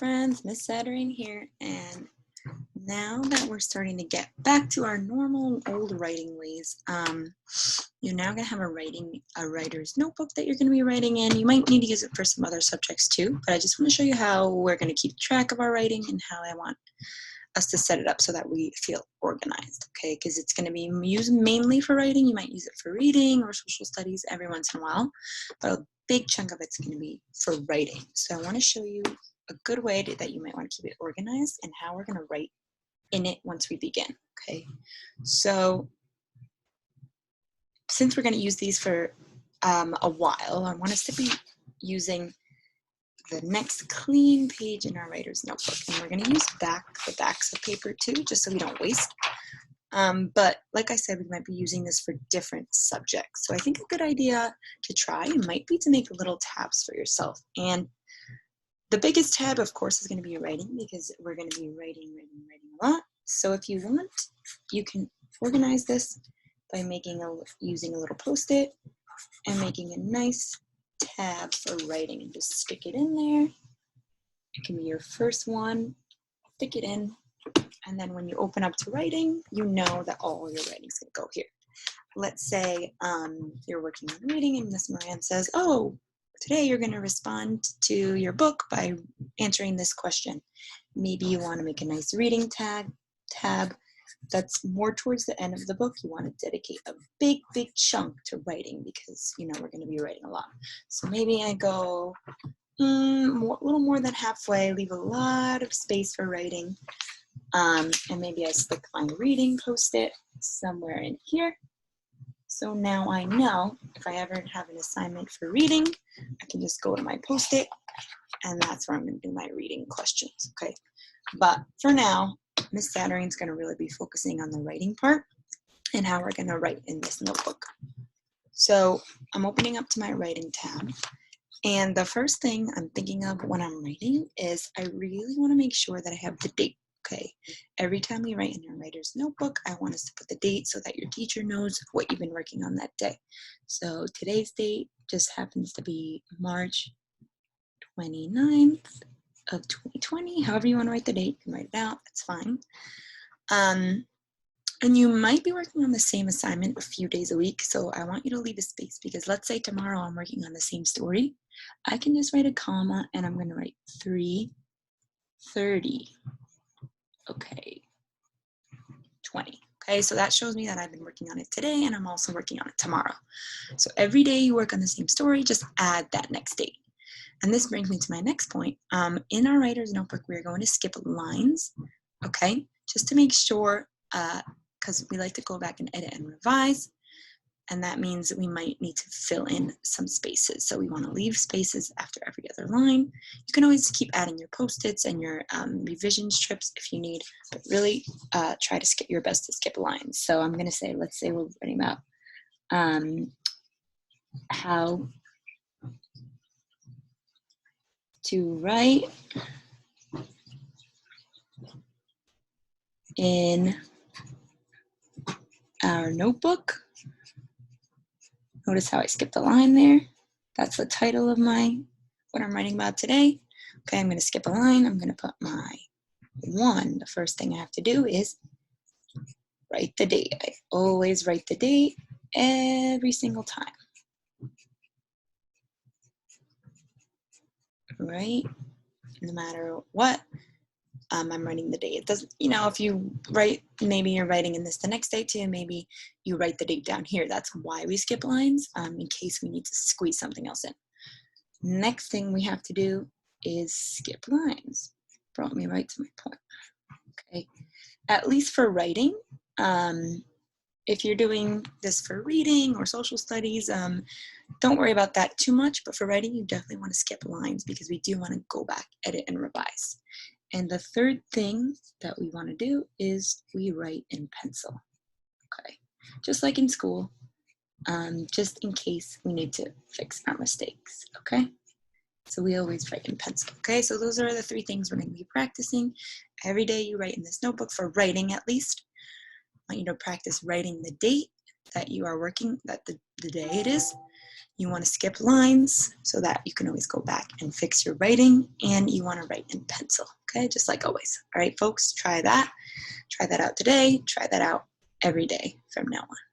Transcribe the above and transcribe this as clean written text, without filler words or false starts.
friends, Miss Saturn here, and now that we're starting to get back to our normal old writing ways, you're now gonna have a writer's notebook that you're gonna be writing in. You might need to use it for some other subjects too, but I just want to show you how we're gonna keep track of our writing and how I want us to set it up so that we feel organized, okay? Because it's gonna be used mainly for writing. You might use it for reading or social studies every once in a while, but a big chunk of it's gonna be for writing. So I want to show you a good way that you might want to keep it organized and how we're gonna write in it once we begin, okay? So since we're going to use these for a while, I want us to be using the next clean page in our writer's notebook. And we're going to use the backs of paper too, just so we don't waste. But like I said, we might be using this for different subjects. So I think a good idea to try might be to make little tabs for yourself. And the biggest tab, of course, is going to be writing, because we're going to be writing a lot. So if you want, you can organize this by using a little Post-it and making a nice tab for writing, and just stick it in there. It can be your first one, stick it in, and then when you open up to writing, you know that all your writing's going to go here. Let's say you're working on reading and Miss Moran says, oh, today you're going to respond to your book by answering this question. Maybe you want to make a nice reading tab that's more towards the end of the book. You want to dedicate a big chunk to writing, because you know we're going to be writing a lot. So maybe I go a little more than halfway, leave a lot of space for writing, and maybe I stick my reading Post-it somewhere in here. So now I know if I ever have an assignment for reading, I can just go to my Post-it, and that's where I'm going to do my reading questions, okay? But for now, Miss Saturn's going to really be focusing on the writing part and how we're going to write in this notebook. So I'm opening up to my writing tab, and the first thing I'm thinking of when I'm writing is I really want to make sure that I have the date. Okay, every time we write in your writer's notebook, I want us to put the date so that your teacher knows what you've been working on that day. So today's date just happens to be March 29th of 2020. However you want to write the date, you can write it out, that's fine. And you might be working on the same assignment a few days a week, so I want you to leave a space, because let's say tomorrow I'm working on the same story. I can just write a comma and I'm going to write 3:30. Okay, 20. Okay, so that shows me that I've been working on it today, and I'm also working on it tomorrow. So every day you work on the same story, just add that next date. And this brings me to my next point. In our writer's notebook, we're going to skip lines, okay, just to make sure, because we like to go back and edit and revise, and that means that we might need to fill in some spaces. So we want to leave spaces after every other line. You can always keep adding your Post-its and your revision strips if you need, but really try to skip your best to skip lines. So I'm going to say, let's say we're writing about how to write in our notebook. Notice how I skipped a line there. That's the title of what I'm writing about today. Okay, I'm going to skip a line. I'm going to put my 1. The first thing I have to do is write the date. I always write the date every single time. Right? No matter what, I'm writing the date. It doesn't, if you write, maybe you're writing in this the next day too, maybe you write the date down here. That's why we skip lines, in case we need to squeeze something else in. Next thing we have to do is skip lines. Brought me right to my point. Okay, at least for writing, if you're doing this for reading or social studies, don't worry about that too much, but for writing, you definitely want to skip lines, because we do want to go back, edit, and revise. And the third thing that we want to do is we write in pencil, okay? Just like in school, just in case we need to fix our mistakes, okay? So we always write in pencil, okay? So those are the 3 things we're going to be practicing. Every day you write in this notebook, for writing at least. I want you to practice writing the date that you are working, that the day it is. You want to skip lines so that you can always go back and fix your writing, and you want to write in pencil, okay? Just like always. All right, folks, try that. Try that out today. Try that out every day from now on.